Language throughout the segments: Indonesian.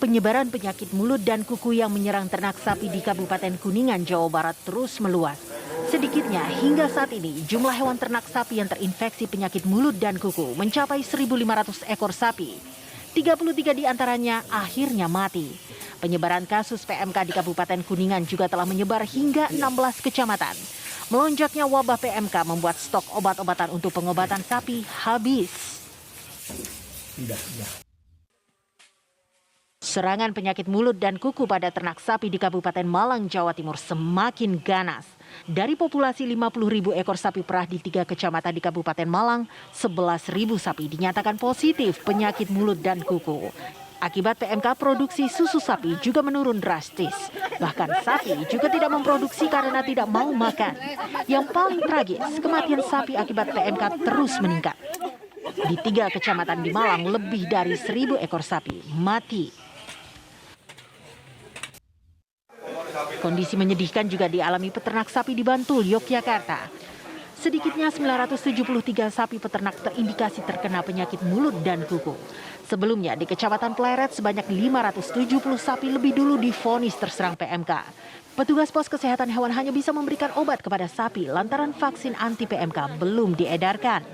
Penyebaran penyakit mulut dan kuku yang menyerang ternak sapi di Kabupaten Kuningan, Jawa Barat terus meluas. Sedikitnya hingga saat ini jumlah hewan ternak sapi yang terinfeksi penyakit mulut dan kuku mencapai 1.500 ekor sapi. 33 diantaranya akhirnya mati. Penyebaran kasus PMK di Kabupaten Kuningan juga telah menyebar hingga 16 kecamatan. Melonjaknya wabah PMK membuat stok obat-obatan untuk pengobatan sapi habis. Serangan penyakit mulut dan kuku pada ternak sapi di Kabupaten Malang, Jawa Timur semakin ganas. Dari populasi 50.000 ekor sapi perah di 3 kecamatan di Kabupaten Malang, 11.000 sapi dinyatakan positif penyakit mulut dan kuku. Akibat PMK, produksi susu sapi juga menurun drastis. Bahkan sapi juga tidak memproduksi karena tidak mau makan. Yang paling tragis, kematian sapi akibat PMK terus meningkat. Di 3 kecamatan di Malang, lebih dari 1.000 ekor sapi mati. Kondisi menyedihkan juga dialami peternak sapi di Bantul, Yogyakarta. Sedikitnya 973 sapi peternak terindikasi terkena penyakit mulut dan kuku. Sebelumnya di Kecamatan Pleret sebanyak 570 sapi lebih dulu divonis terserang PMK. Petugas pos kesehatan hewan hanya bisa memberikan obat kepada sapi lantaran vaksin anti PMK belum diedarkan.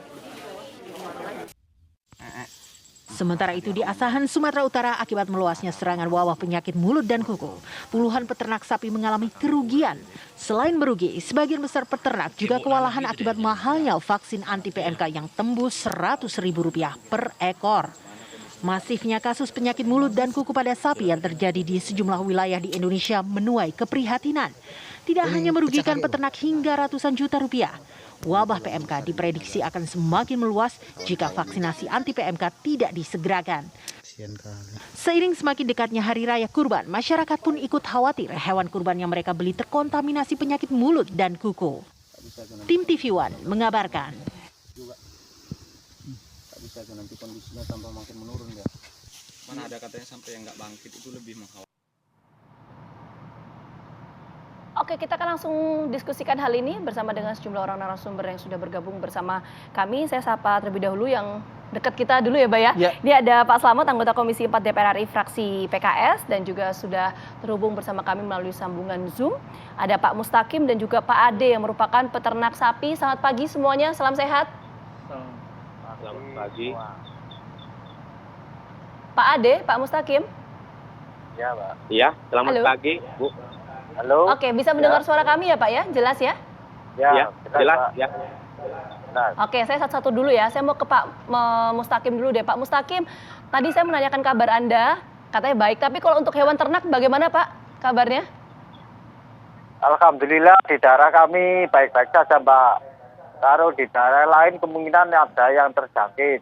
Sementara itu di Asahan, Sumatera Utara, akibat meluasnya serangan wabah penyakit mulut dan kuku, puluhan peternak sapi mengalami kerugian. Selain merugi, sebagian besar peternak juga kewalahan akibat mahalnya vaksin anti PMK yang tembus Rp100.000 per ekor. Masifnya kasus penyakit mulut dan kuku pada sapi yang terjadi di sejumlah wilayah di Indonesia menuai keprihatinan. Tidak hanya merugikan peternak hingga ratusan juta rupiah. Wabah PMK diprediksi akan semakin meluas jika vaksinasi anti PMK tidak disegerakan. Seiring semakin dekatnya Hari Raya Kurban, masyarakat pun ikut khawatir hewan kurban yang mereka beli terkontaminasi penyakit mulut dan kuku. Tim TV One mengabarkan. Nanti kondisinya tambah makin menurun ya. Mana ada katanya sampai yang nggak bangkit itu lebih mengkhawatirkan. Oke, kita akan langsung diskusikan hal ini bersama dengan sejumlah orang narasumber yang sudah bergabung bersama kami. Saya sapa terlebih dahulu yang dekat kita dulu ya, Mbak ya. Ini ada Pak Slamet, anggota Komisi 4 DPR RI fraksi PKS, dan juga sudah terhubung bersama kami melalui sambungan Zoom. Ada Pak Mustaqim dan juga Pak Ade yang merupakan peternak sapi. Selamat pagi semuanya, salam sehat. Selamat pagi. Pak Ade, Pak Mustaqim. Ya, Pak. Iya, selamat Halo. pagi, Bu. Halo. Oke, bisa mendengar suara kami ya, Pak ya? Jelas ya? Ya, jelas ya. Oke, saya satu-satu dulu ya. Saya mau ke Pak Mustaqim dulu deh. Pak Mustaqim, tadi saya menanyakan kabar Anda, katanya baik. Tapi kalau untuk hewan ternak bagaimana, Pak, kabarnya? Alhamdulillah di daerah kami baik-baik saja, Mbak. Kalau di daerah lain kemungkinan ada yang terjangkit.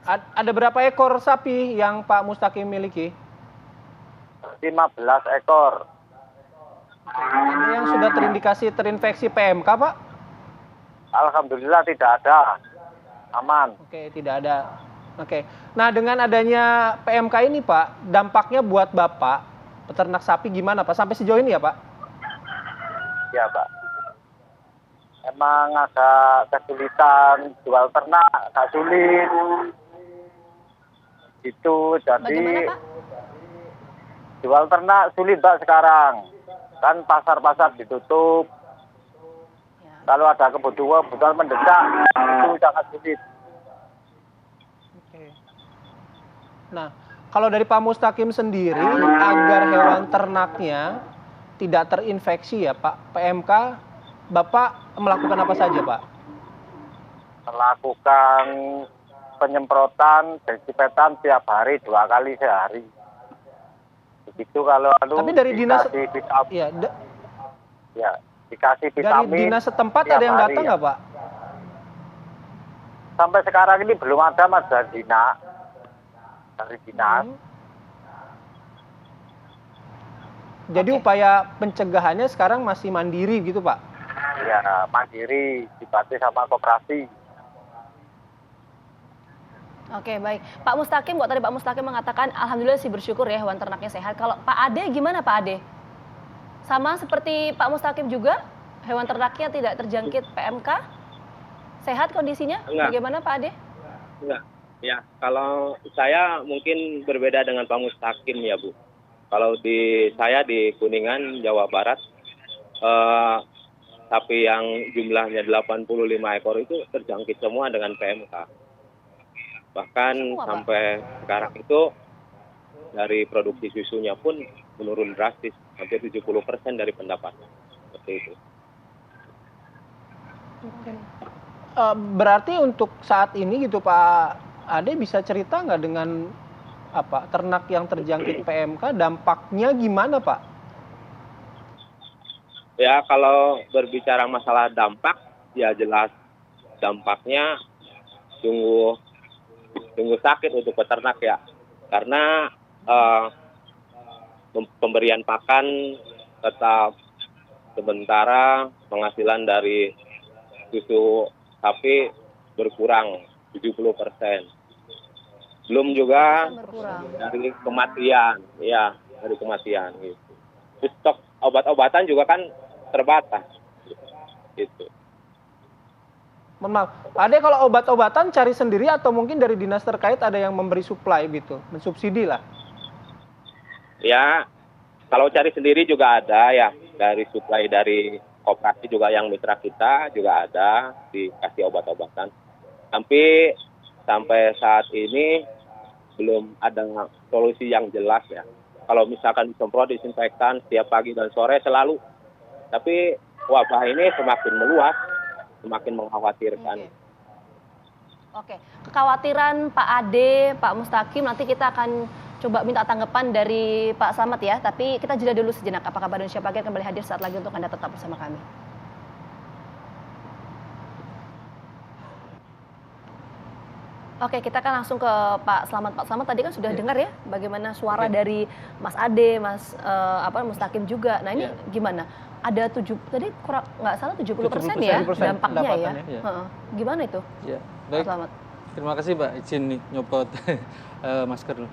Ada berapa ekor sapi yang Pak Mustaqim miliki? 15 ekor. Ada yang sudah terindikasi terinfeksi PMK, Pak? Alhamdulillah tidak ada. Aman. Oke, tidak ada. Oke. Nah, dengan adanya PMK ini, Pak, dampaknya buat Bapak, peternak sapi gimana, Pak? Sampai sejauh ini ya, Pak? Ya, Pak. Emang agak kesulitan jual ternak, agak sulit. Itu jadi Bagaimana, Pak? jual ternak sulit, Mbak, sekarang. Kan pasar-pasar ditutup. Ya. Kalau ada kebutuhan mendesak, itu sangat sulit. Oke. Nah, kalau dari Pak Mustaqim sendiri, agar hewan ternaknya tidak terinfeksi ya, Pak, PMK, Bapak melakukan apa saja, Pak? Melakukan penyemprotan desinfektan tiap hari, 2 kali sehari. Begitu kalau Tapi dari dinas dikasih dari vitamin. dinas setempat tiap ada yang hari, datang nggak, Pak? Sampai sekarang ini belum ada, Mas, dari dinas. Jadi upaya pencegahannya sekarang masih mandiri gitu, Pak? Ya, mandiri, dibantu sama koperasi. Oke, baik. Pak Mustaqim, kok tadi Pak Mustaqim mengatakan alhamdulillah sih bersyukur ya hewan ternaknya sehat. Kalau Pak Ade gimana, Pak Ade? Sama seperti Pak Mustaqim juga, hewan ternaknya tidak terjangkit PMK? Sehat kondisinya? Enggak. Bagaimana, Pak Ade? Enggak. Ya, kalau saya mungkin berbeda dengan Pak Mustaqim ya Bu. Kalau saya di Kuningan, Jawa Barat, sapi yang jumlahnya 85 ekor itu terjangkit semua dengan PMK. Bahkan Semua, Pak? sampai sekarang itu dari produksi susunya pun menurun drastis, hampir 70% dari pendapatan. Seperti itu. Berarti untuk saat ini gitu Pak Ade bisa cerita nggak dengan ternak yang terjangkit PMK dampaknya gimana Pak? Ya, kalau berbicara masalah dampak, ya jelas dampaknya sungguh sakit untuk peternak ya. Karena pemberian pakan tetap sementara, penghasilan dari susu sapi berkurang 70%. Belum juga Berkurang. dari kematian, ya dari kematian gitu. Terus stok obat-obatan juga kan terbatas, gitu. Mohon maaf, Pak Ade kalau obat-obatan cari sendiri atau mungkin dari dinas terkait ada yang memberi supply gitu, mensubsidi lah? Ya, kalau cari sendiri juga ada ya, dari supply dari koperasi juga yang mitra kita juga ada, dikasih obat-obatan. Tapi sampai saat ini belum ada solusi yang jelas ya. Kalau misalkan disemprot disinfektan setiap pagi dan sore selalu, tapi wabah ini semakin meluas, semakin mengkhawatirkan. Oke. Kekhawatiran Pak Ade, Pak Mustaqim, nanti kita akan coba minta tanggapan dari Pak Slamet ya. Tapi kita jeda dulu sejenak. Apakah Indonesia Pagi akan kembali hadir saat lagi untuk Anda tetap bersama kami. Oke, kita akan langsung ke Pak Slamet. Pak Slamet tadi kan sudah dengar ya bagaimana suara dari Mas Ade, Mas Mustaqim juga. Nah ini gimana? Ada tadi kurang nggak salah 70% ya dampaknya ya. Gimana itu? Ya, Pak baik. Slamet. Terima kasih Mbak, izin nih nyopot masker dulu.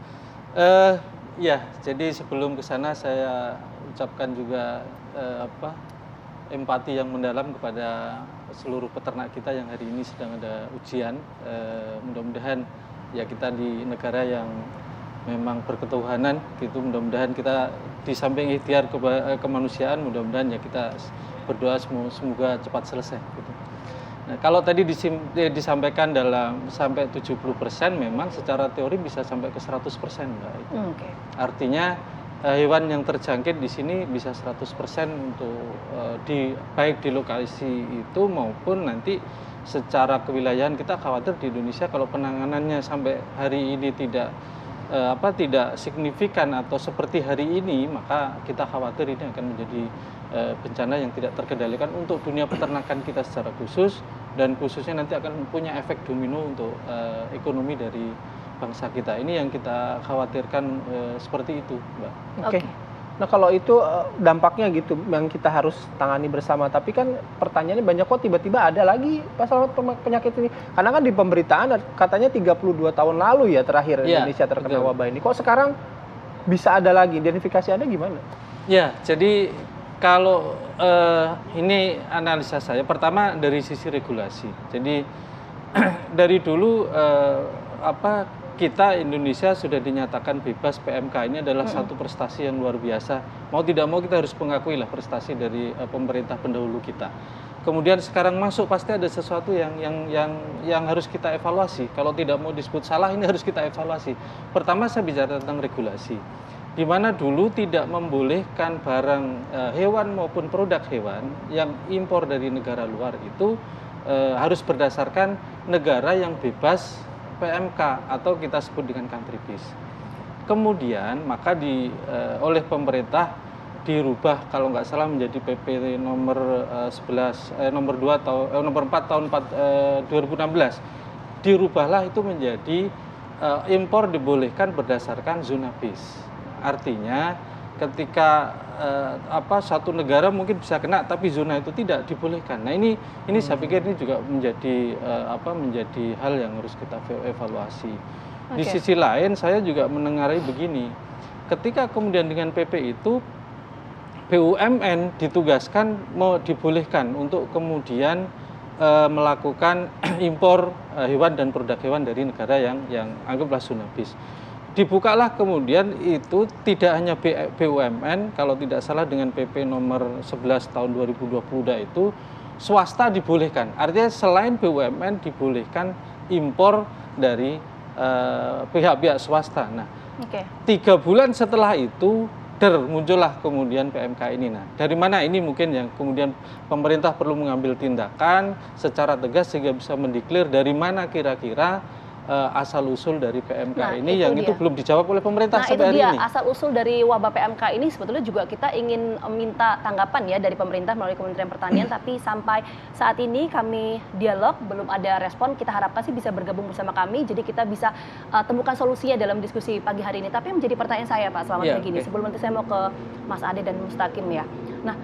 Ya, jadi sebelum ke sana saya ucapkan juga empati yang mendalam kepada seluruh peternak kita yang hari ini sedang ada ujian. Mudah-mudahan ya kita di negara yang memang berketuhanan gitu, mudah-mudahan kita di samping ikhtiar kemanusiaan, mudah-mudahan ya kita berdoa semoga cepat selesai gitu. Nah, kalau tadi disampaikan dalam sampai 70% memang secara teori bisa sampai ke 100% Mbak. Itu. Artinya hewan yang terjangkit di sini bisa 100% untuk baik di lokasi itu maupun nanti secara kewilayahan. Kita khawatir di Indonesia kalau penanganannya sampai hari ini tidak signifikan atau seperti hari ini, maka kita khawatir ini akan menjadi bencana yang tidak terkendalikan untuk dunia peternakan kita secara khusus, dan khususnya nanti akan punya efek domino untuk ekonomi dari bangsa kita. Ini yang kita khawatirkan seperti itu, Mbak. Oke. Nah kalau itu dampaknya gitu yang kita harus tangani bersama. Tapi kan pertanyaannya banyak kok tiba-tiba ada lagi pasal penyakit ini. Karena kan di pemberitaan katanya 32 tahun lalu ya terakhir Indonesia terkena wabah ini. Kok sekarang bisa ada lagi? Identifikasi Anda gimana? Ya, jadi kalau ini analisa saya, pertama dari sisi regulasi. Jadi dari dulu kita Indonesia sudah dinyatakan bebas PMK, ini adalah satu prestasi yang luar biasa. Mau tidak mau kita harus mengakui lah prestasi dari pemerintah pendahulu kita. Kemudian sekarang masuk pasti ada sesuatu yang harus kita evaluasi. Kalau tidak mau disebut salah, ini harus kita evaluasi. Pertama saya bicara tentang regulasi, di mana dulu tidak membolehkan barang hewan maupun produk hewan yang impor dari negara luar itu harus berdasarkan negara yang bebas PMK atau kita sebut dengan country based. Kemudian maka oleh pemerintah dirubah kalau nggak salah menjadi PP nomor 4 tahun 2016. Dirubahlah itu menjadi impor dibolehkan berdasarkan zona base. Artinya ketika satu negara mungkin bisa kena tapi zona itu tidak dibolehkan. Nah ini saya pikir ini juga menjadi hal yang harus kita evaluasi. Di sisi lain saya juga mendengarai begini, ketika kemudian dengan PP itu BUMN ditugaskan mau dibolehkan untuk kemudian melakukan impor hewan dan produk hewan dari negara yang anggaplah zona bis. Dibukalah kemudian itu tidak hanya BUMN, kalau tidak salah dengan PP nomor 11 tahun 2020 itu swasta dibolehkan. Artinya selain BUMN dibolehkan impor dari pihak-pihak swasta. Nah, 3 bulan setelah itu muncullah kemudian PMK ini. Nah, dari mana ini mungkin yang kemudian pemerintah perlu mengambil tindakan secara tegas sehingga bisa mendeklar dari mana kira-kira asal-usul dari PMK ini yang itu belum dijawab oleh pemerintah sampai hari ini. Asal-usul dari wabah PMK ini sebetulnya juga kita ingin minta tanggapan ya dari pemerintah melalui Kementerian Pertanian, tapi sampai saat ini kami dialog, belum ada respon. Kita harapkan sih bisa bergabung bersama kami, jadi kita bisa temukan solusinya dalam diskusi pagi hari ini. Tapi yang menjadi pertanyaan saya Pak, selamat pagi ini. Sebelum nanti saya mau ke Mas Ade dan Mustaqim ya. Nah,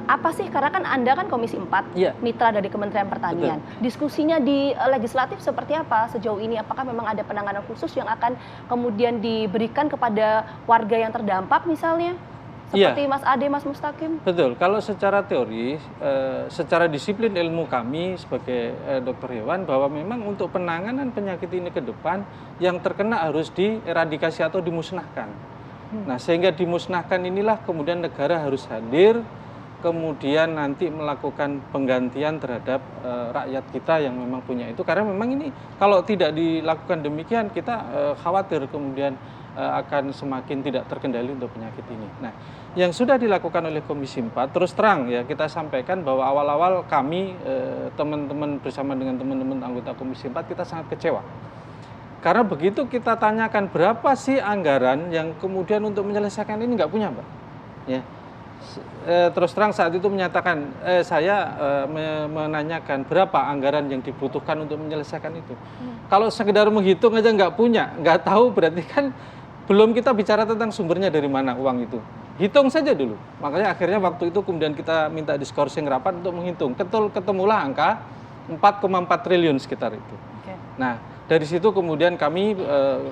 apa sih, karena kan Anda kan Komisi 4, mitra dari Kementerian Pertanian. Diskusinya di legislatif seperti apa sejauh ini? Apakah memang ada penanganan khusus yang akan kemudian diberikan kepada warga yang terdampak misalnya? Seperti Mas Ade, Mas Mustaqim? Betul, kalau secara teori, secara disiplin ilmu kami sebagai dokter hewan, bahwa memang untuk penanganan penyakit ini ke depan, yang terkena harus dieradikasi atau dimusnahkan. Nah, sehingga dimusnahkan inilah kemudian negara harus hadir, kemudian nanti melakukan penggantian terhadap rakyat kita yang memang punya itu. Karena memang ini kalau tidak dilakukan demikian, kita khawatir kemudian akan semakin tidak terkendali untuk penyakit ini. Nah, yang sudah dilakukan oleh Komisi 4, terus terang ya kita sampaikan bahwa awal-awal kami, teman-teman bersama dengan teman-teman anggota Komisi 4, kita sangat kecewa. Karena begitu kita tanyakan berapa sih anggaran yang kemudian untuk menyelesaikan ini nggak punya, Mbak. Ya. Terus terang saat itu menyatakan, saya menanyakan berapa anggaran yang dibutuhkan untuk menyelesaikan itu. Kalau sekedar menghitung aja nggak punya, nggak tahu, berarti kan belum kita bicara tentang sumbernya dari mana uang itu. Hitung saja dulu. Makanya akhirnya waktu itu kemudian kita minta diskorsing rapat untuk menghitung. Ketemulah angka 4,4 triliun sekitar itu. Nah, dari situ kemudian kami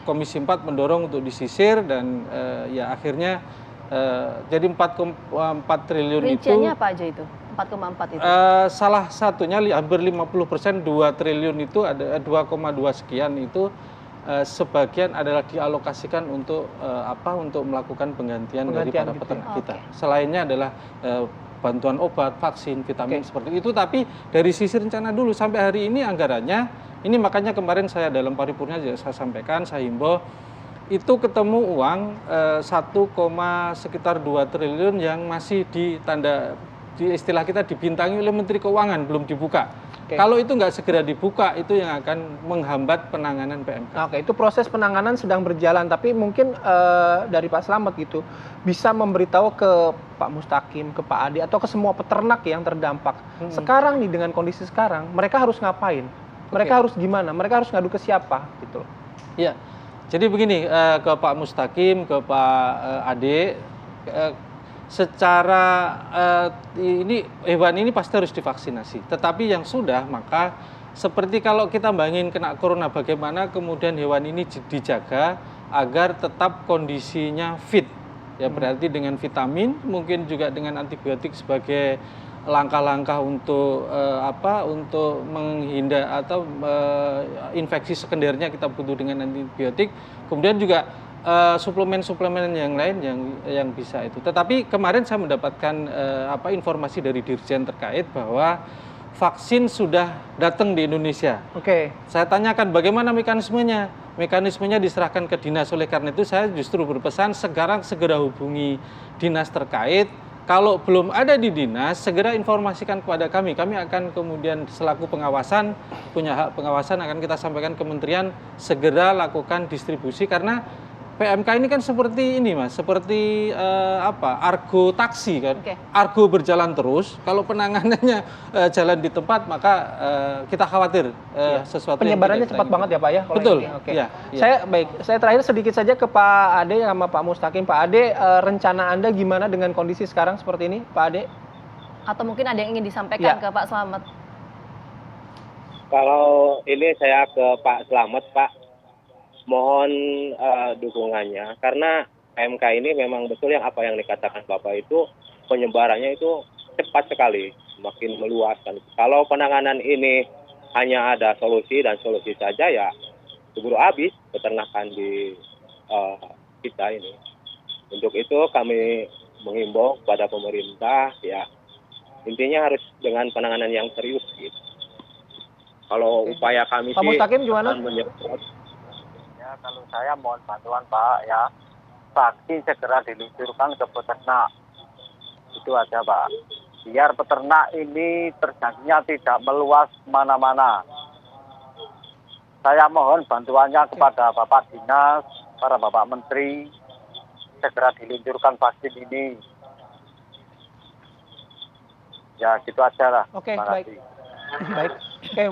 Komisi 4 mendorong untuk disisir dan ya akhirnya jadi 4,4 triliun itu. Rinciannya apa aja itu? 4,4 itu? Salah satunya hampir 50%, 2 triliun itu ada 2,2 sekian itu sebagian adalah dialokasikan untuk untuk melakukan penggantian dari para peternak kita. Selainnya adalah bantuan obat, vaksin, vitamin seperti itu. Tapi dari sisi rencana dulu sampai hari ini anggarannya. Ini makanya kemarin saya dalam paripurnya saya sampaikan, saya himbau, itu ketemu uang 1, sekitar 2 triliun yang masih di istilah kita dibintangi oleh Menteri Keuangan, belum dibuka. Kalau itu nggak segera dibuka, itu yang akan menghambat penanganan PMK. Itu proses penanganan sedang berjalan, tapi mungkin dari Pak Slamet gitu, bisa memberitahu ke Pak Mustaqim, ke Pak Ade, atau ke semua peternak yang terdampak. Sekarang nih dengan kondisi sekarang, mereka harus ngapain? Mereka harus gimana? Mereka harus ngadu ke siapa? Gitu. Ya, jadi begini, ke Pak Mustaqim, ke Pak Ade, secara ini hewan ini pasti harus divaksinasi. Tetapi yang sudah, maka seperti kalau kita bayangin kena corona, bagaimana kemudian hewan ini dijaga agar tetap kondisinya fit. Ya, berarti dengan vitamin, mungkin juga dengan antibiotik sebagai langkah-langkah untuk untuk menghindar atau infeksi sekundernya kita butuh dengan antibiotik. Kemudian juga suplemen-suplemen yang lain yang bisa itu. Tetapi kemarin saya mendapatkan informasi dari Dirjen terkait bahwa vaksin sudah datang di Indonesia. Saya tanyakan bagaimana mekanismenya. Mekanismenya diserahkan ke dinas. Oleh karena itu saya justru berpesan sekarang segera hubungi dinas terkait. Kalau belum ada di dinas, segera informasikan kepada kami. Kami akan kemudian selaku pengawasan, punya hak pengawasan, akan kita sampaikan kementerian segera lakukan distribusi. Karena PMK ini kan seperti ini, Mas, seperti argo taksi kan. Argo berjalan terus, kalau penanganannya jalan di tempat, maka kita khawatir sesuatu penyebarannya cepat banget ya, Pak ya. Betul. Ya. Saya terakhir sedikit saja ke Pak Ade sama Pak Mustaqim. Pak Ade, rencana Anda gimana dengan kondisi sekarang seperti ini, Pak Ade? Atau mungkin ada yang ingin disampaikan ke Pak Slamet? Kalau ini saya ke Pak Slamet, Pak. Mohon dukungannya, karena PMK ini memang betul yang apa yang dikatakan Bapak itu penyebarannya itu cepat sekali. semakin meluas. Dan kalau penanganan ini hanya ada solusi dan solusi saja, ya keburu habis peternakan di kita ini. Untuk itu kami menghimbau kepada pemerintah, ya intinya harus dengan penanganan yang serius gitu. Kalau upaya kami Pak Mustaqim gimana? akan menyerot. Ya, kalau saya mohon bantuan Pak, ya vaksin segera diluncurkan ke peternak. Itu aja Pak. Biar peternak ini terjangkitnya tidak meluas mana-mana. Saya mohon bantuannya kepada Bapak Dinas, para Bapak Menteri, segera diluncurkan vaksin ini. Ya, gitu aja lah. Oke, Terima baik. kasih. Baik, oke,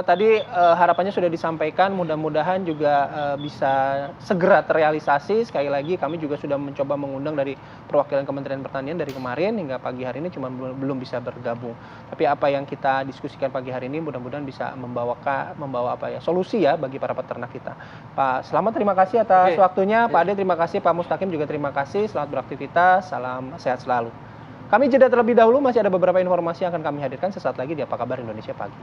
tadi harapannya sudah disampaikan, mudah-mudahan juga bisa segera terrealisasi. Sekali lagi kami juga sudah mencoba mengundang dari perwakilan Kementerian Pertanian dari kemarin hingga pagi hari ini cuma belum bisa bergabung. Tapi apa yang kita diskusikan pagi hari ini mudah-mudahan bisa membawa solusi ya bagi para peternak kita. Pak Selamat, terima kasih atas waktunya. Pak Ade terima kasih, Pak Mustaqim juga terima kasih. Selamat beraktivitas, salam sehat selalu. Kami jeda terlebih dahulu, masih ada beberapa informasi yang akan kami hadirkan sesaat lagi di Apa Kabar Indonesia Pagi.